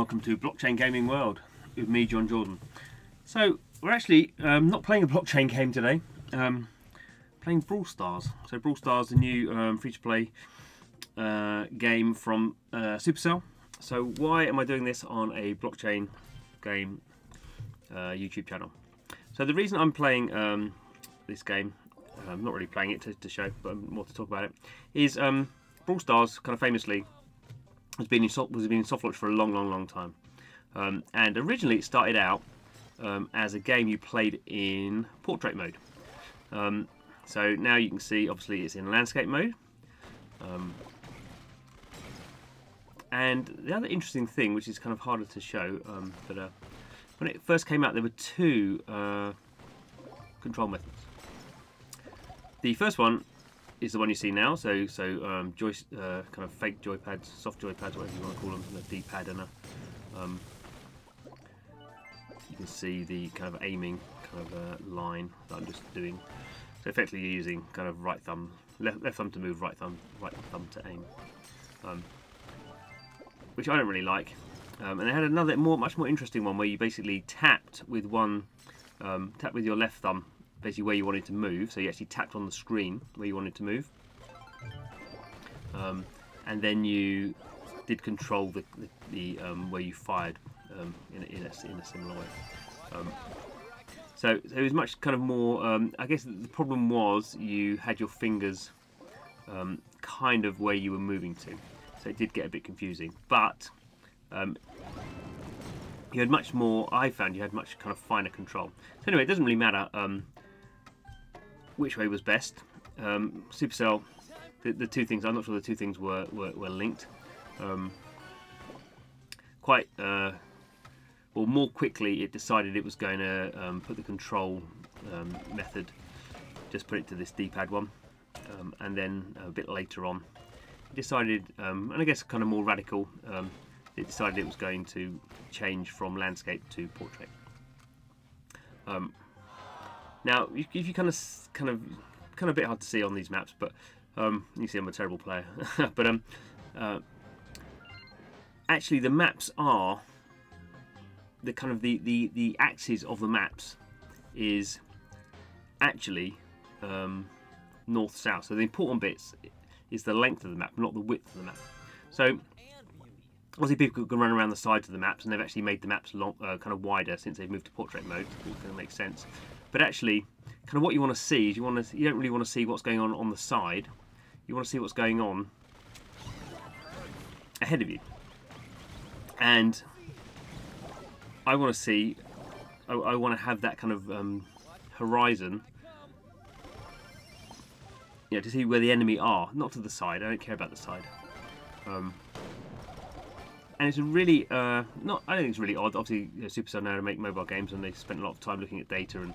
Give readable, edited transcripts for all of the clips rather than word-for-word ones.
welcome to Blockchain Gaming World with me, Jon Jordan. So we're actually not playing a blockchain game today, playing Brawl Stars. So Brawl Stars, the new free-to-play game from Supercell. So why am I doing this on a blockchain game YouTube channel? So the reason I'm playing this game, I'm not really playing it to show, but more to talk about it, is Brawl Stars kind of famously has been in soft launch for a long time. And originally it started out as a game you played in portrait mode. So now you can see, obviously, it's in landscape mode. And the other interesting thing, which is kind of harder to show, but when it first came out, there were two control methods. The first one is the one you see now, so kind of fake joypads, soft joypads, whatever you want to call them, a D-pad and a you can see the kind of aiming kind of line that I'm just doing. So effectively you're using kind of right thumb, left thumb to move, right thumb to aim, which I don't really like. And they had another much more interesting one where you basically tapped with your left thumb, basically where you wanted to move. So you actually tapped on the screen where you wanted to move, and then you did control the where you fired in a similar way. So it was much kind of more. I guess the problem was you had your fingers kind of where you were moving to, so it did get a bit confusing. But you had much more. I found you had much kind of finer control. So anyway, it doesn't really matter which way was best. Supercell, the two things, I'm not sure the two things were linked. Well, more quickly it decided it was going to put the control method, just put it to this D-pad one, and then a bit later on it decided, and I guess kind of more radical, it decided it was going to change from landscape to portrait. Now, if you kind of a bit hard to see on these maps, but you see I'm a terrible player. But actually, the maps are the kind of the axis of the maps is actually north-south. So the important bits is the length of the map, not the width of the map. So obviously people can run around the sides of the maps, and they've actually made the maps kind of wider since they've moved to portrait mode. It's going to make sense. But actually, kind of what you want to see is you don't really want to see what's going on the side. You want to see what's going on ahead of you. And I want to see, I want to have that kind of horizon, to see where the enemy are, not to the side. I don't care about the side. And it's a really, I don't think it's really odd. Obviously, Supercell know how to make mobile games, and they spent a lot of time looking at data and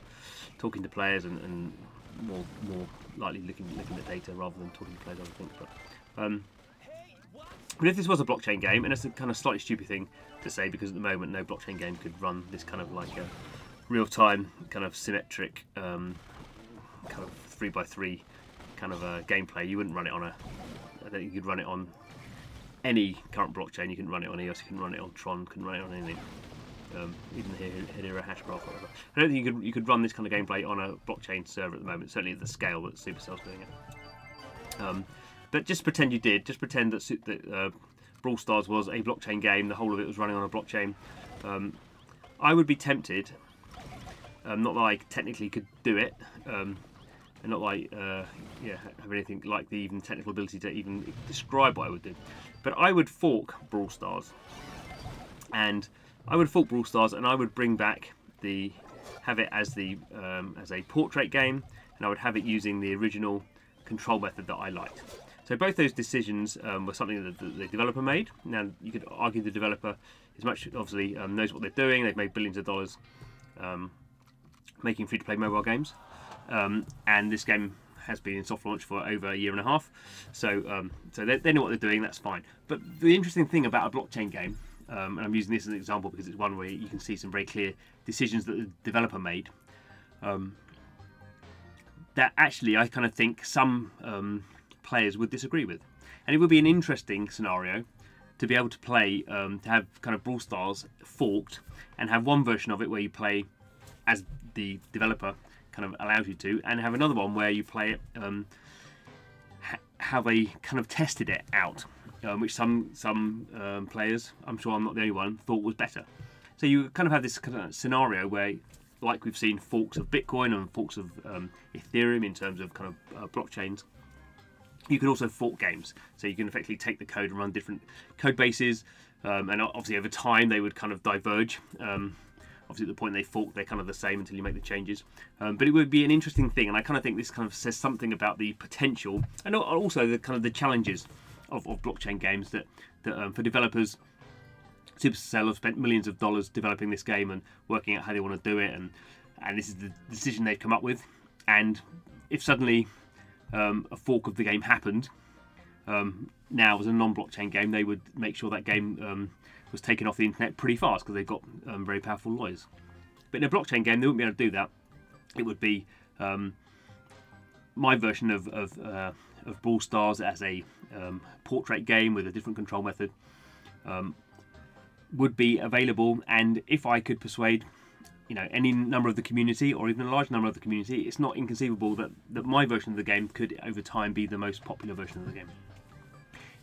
talking to players, and more likely looking at data rather than talking to players, I would think. But if this was a blockchain game, and it's a kind of slightly stupid thing to say, because at the moment no blockchain game could run this kind of like a real-time kind of symmetric kind of 3x3 kind of gameplay. You wouldn't run it on I don't think you could run it on any current blockchain. You couldn't run it on EOS, you couldn't run it on Tron, couldn't run it on anything. Even the Hedera Hashgraph or whatever. I don't think you could run this kind of gameplay on a blockchain server at the moment, certainly at the scale that Supercell's doing it. But just pretend you did. Just pretend that Brawl Stars was a blockchain game, the whole of it was running on a blockchain. I would be tempted, not that I technically could do it, and not like have anything like the even technical ability to even describe what I would do. But I would fork Brawl Stars, and I would bring back have it as a portrait game, and I would have it using the original control method that I liked. So both those decisions were something that the developer made. Now you could argue the developer obviously knows what they're doing. They've made billions of dollars making free-to-play mobile games, and this game has been in soft launch for over a year and a half. So they know what they're doing. That's fine. But the interesting thing about a blockchain game, and I'm using this as an example because it's one where you can see some very clear decisions that the developer made, that actually I kind of think some players would disagree with. And it would be an interesting scenario to be able to play, to have kind of Brawl Stars forked, and have one version of it where you play as the developer kind of allows you to, and have another one where you play it how they kind of tested it out, which some players, I'm sure I'm not the only one, thought was better. So you kind of have this kind of scenario where, like we've seen forks of Bitcoin and forks of Ethereum in terms of kind of blockchains, you can also fork games. So you can effectively take the code and run different code bases, and obviously over time they would kind of diverge. Obviously at the point they fork, they're kind of the same until you make the changes. But it would be an interesting thing, and I kind of think this kind of says something about the potential and also the kind of the challenges of blockchain games that for developers. Supercell have spent millions of dollars developing this game and working out how they want to do it, and this is the decision they've come up with. And if suddenly a fork of the game happened, now as a non-blockchain game, they would make sure that game was taken off the internet pretty fast because they've got very powerful lawyers. But in a blockchain game, they wouldn't be able to do that. It would be my version of Brawl Stars as a portrait game with a different control method. Would be available, and if I could persuade, you know, any number of the community or even a large number of the community, it's not inconceivable that my version of the game could over time be the most popular version of the game.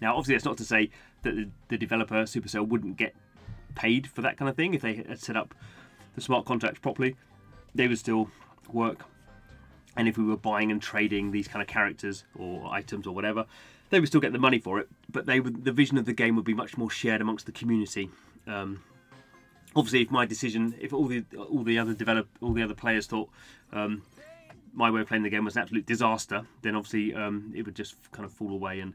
Now obviously that's not to say that the developer Supercell wouldn't get paid for that kind of thing. If they had set up the smart contracts properly, they would still work, and if we were buying and trading these kind of characters or items or whatever, they would still get the money for it, but the vision of the game would be much more shared amongst the community. Obviously, if my decision, if all the other players thought my way of playing the game was an absolute disaster, then obviously it would just kind of fall away and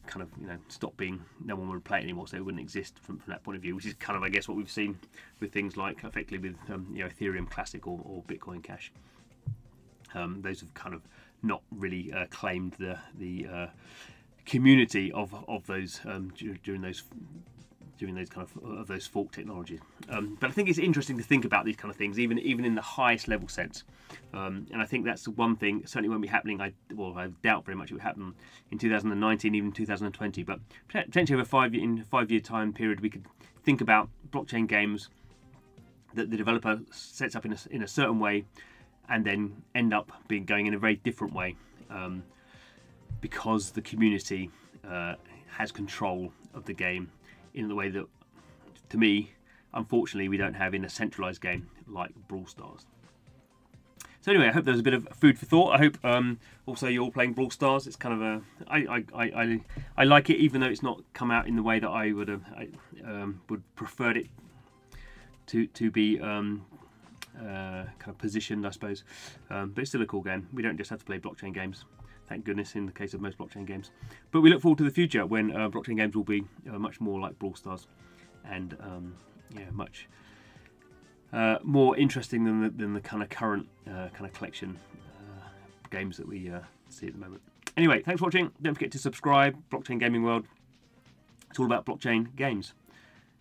kind of, you know, stop being, no one would play it anymore, so it wouldn't exist from that point of view, which is kind of, I guess, what we've seen with things like effectively with you know, Ethereum Classic or Bitcoin Cash. Those have kind of not really claimed the community of those during those kind of those fork technologies. But I think it's interesting to think about these kind of things, even in the highest level sense. And I think that's one thing certainly won't be happening. I doubt very much it will happen in 2019, even 2020. But potentially over a 5 year time period, we could think about blockchain games that the developer sets up in a certain way, and then end up going in a very different way, because the community has control of the game in the way that, to me, unfortunately, we don't have in a centralised game like Brawl Stars. So anyway, I hope there was a bit of food for thought. I hope also you're all playing Brawl Stars. It's kind of I like it, even though it's not come out in the way that I would would preferred it to be kind of positioned, I suppose. But it's still a cool game. We don't just have to play blockchain games, thank goodness, in the case of most blockchain games. But we look forward to the future when blockchain games will be much more like Brawl Stars, and yeah, much more interesting than the kind of current kind of collection games that we see at the moment. Anyway, thanks for watching. Don't forget to subscribe. Blockchain Gaming World. It's all about blockchain games,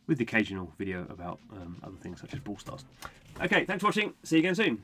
with the occasional video about other things such as Brawl Stars. Okay, thanks for watching. See you again soon.